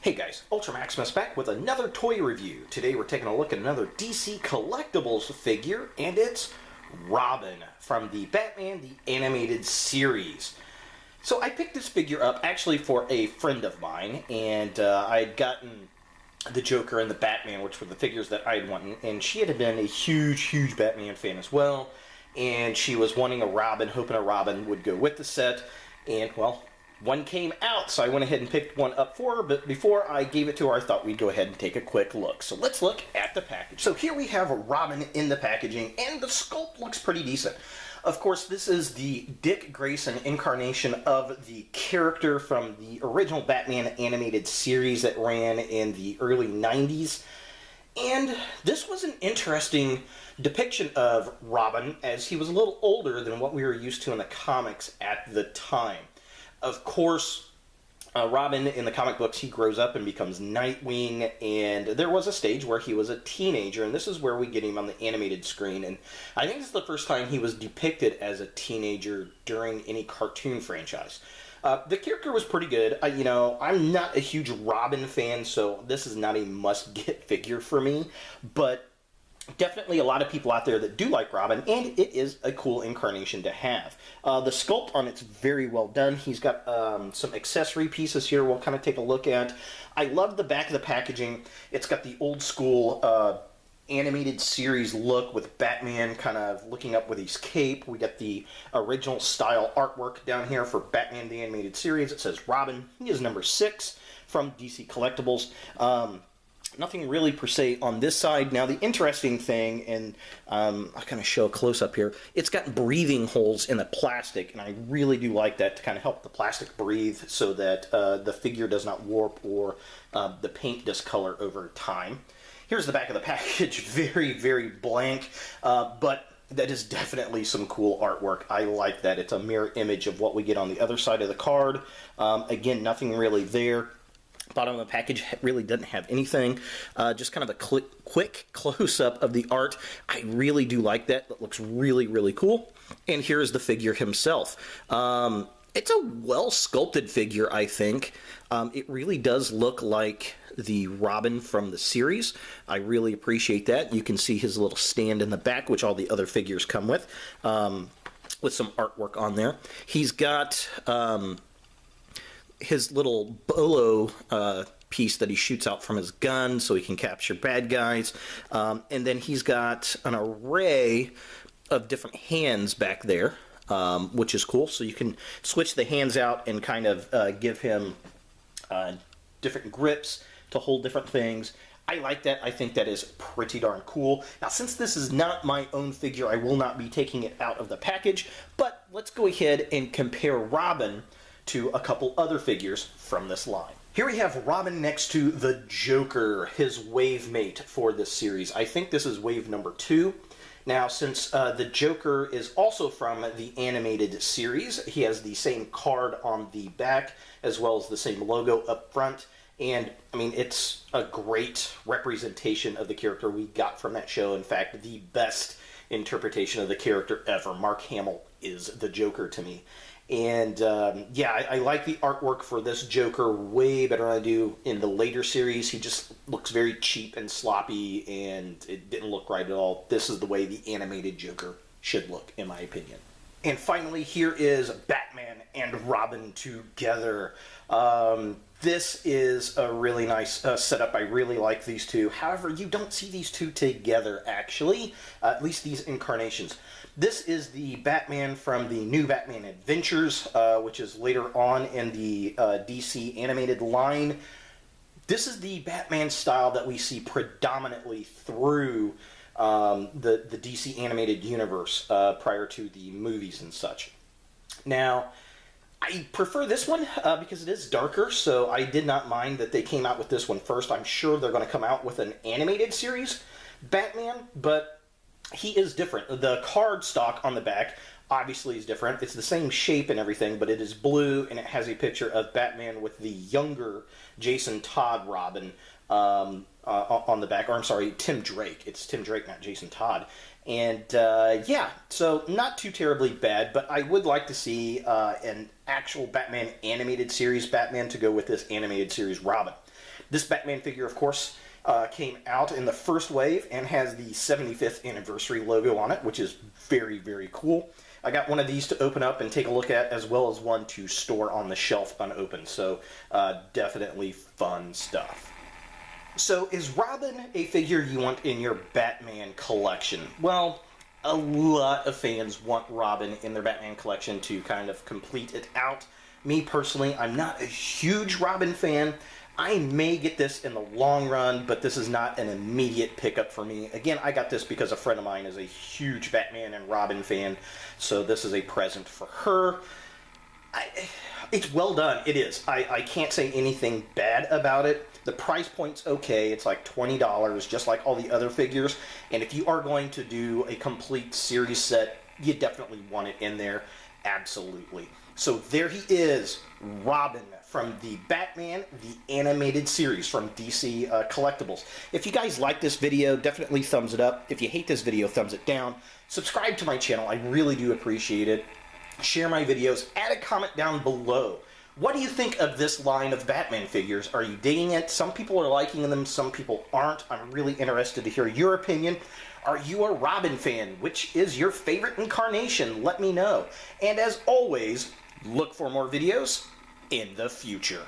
Hey guys, Ultra Maximus back with another toy review. Today we're taking a look at another DC Collectibles figure, and it's Robin from the Batman the Animated Series. So I picked this figure up actually for a friend of mine, and I had gotten the Joker and the Batman, which were the figures that I had wanted, and she had been a huge Batman fan as well, and she was wanting a Robin, hoping a Robin would go with the set, and well, one came out, so I went ahead and picked one up for her, but before I gave it to her, I thought we'd go ahead and take a quick look. So let's look at the package. So here we have a Robin in the packaging, and the sculpt looks pretty decent. Of course, this is the Dick Grayson incarnation of the character from the original Batman animated series that ran in the early 90s. And this was an interesting depiction of Robin, as he was a little older than what we were used to in the comics at the time. Of course, Robin, in the comic books, he grows up and becomes Nightwing, and there was a stage where he was a teenager, and this is where we get him on the animated screen, and I think this is the first time he was depicted as a teenager during any cartoon franchise. The character was pretty good. I'm not a huge Robin fan, so this is not a must-get figure for me, but definitely a lot of people out there that do like Robin, and it is a cool incarnation to have. The sculpt on it's very well done. He's got some accessory pieces here we'll kind of take a look at. I love the back of the packaging. It's got the old school animated series look with Batman kind of looking up with his cape. We got the original style artwork down here for Batman the Animated Series. It says Robin. He is number 6 from DC Collectibles. Nothing really per se on this side. Now the interesting thing, and I'll kind of show a close-up here, it's got breathing holes in the plastic, and I really do like that to kind of help the plastic breathe so that the figure does not warp or the paint discolor over time. Here's the back of the package, very blank, but that is definitely some cool artwork. I like that. It's a mirror image of what we get on the other side of the card. Again, nothing really there. Bottom of the package really doesn't have anything. Just kind of a quick close-up of the art. I really do like that. That looks really cool. And here's the figure himself. It's a well-sculpted figure, I think. It really does look like the Robin from the series. I really appreciate that. You can see his little stand in the back, which all the other figures come with some artwork on there. He's got his little bolo piece that he shoots out from his gun so he can capture bad guys. And then he's got an array of different hands back there, which is cool. So you can switch the hands out and kind of give him different grips to hold different things. I like that. I think that is pretty darn cool. Now, since this is not my own figure, I will not be taking it out of the package, but let's go ahead and compare Robin to a couple other figures from this line. Here we have Robin next to the Joker, his wave mate for this series. I think this is wave number 2. Now, since the Joker is also from the animated series, he has the same card on the back as well as the same logo up front. And, I mean, it's a great representation of the character we got from that show. In fact, the best interpretation of the character ever. Mark Hamill is the Joker to me. And, yeah, I like the artwork for this Joker way better than I do in the later series. He just looks very cheap and sloppy, and it didn't look right at all. This is the way the animated Joker should look, in my opinion. And finally, here is Batman and Robin together. This is a really nice setup. I really like these two. However, you don't see these two together, actually. At least these incarnations. This is the Batman from the New Batman Adventures, which is later on in the DC animated line. This is the Batman style that we see predominantly through the DC animated universe prior to the movies and such. Now, I prefer this one because it is darker, so I did not mind that they came out with this one first. I'm sure they're going to come out with an animated series Batman, but he is different. The card stock on the back obviously is different. It's the same shape and everything, but it is blue, and it has a picture of Batman with the younger Jason Todd Robin on the back. Or I'm sorry, Tim Drake. It's Tim Drake, not Jason Todd. And yeah, so not too terribly bad, but I would like to see an actual Batman animated series Batman to go with this animated series Robin. This Batman figure, of course, came out in the first wave and has the 75th anniversary logo on it, which is very, very cool. I got one of these to open up and take a look at, as well as one to store on the shelf unopened, so definitely fun stuff. So, is Robin a figure you want in your Batman collection? Well, a lot of fans want Robin in their Batman collection to kind of complete it out. Me, personally, I'm not a huge Robin fan. I may get this in the long run, but this is not an immediate pickup for me. Again, I got this because a friend of mine is a huge Batman and Robin fan, so this is a present for her. It's well done. It is. I can't say anything bad about it. The price point's okay. It's like $20, just like all the other figures. And if you are going to do a complete series set, you definitely want it in there. Absolutely. So there he is, Robin from the Batman, the animated series from DC Collectibles. If you guys like this video, definitely thumbs it up. If you hate this video, thumbs it down. Subscribe to my channel. I really do appreciate it. Share my videos. Add a comment down below. What do you think of this line of Batman figures? Are you digging it? Some people are liking them, some people aren't. I'm really interested to hear your opinion. Are you a Robin fan? Which is your favorite incarnation? Let me know. And as always, look for more videos in the future.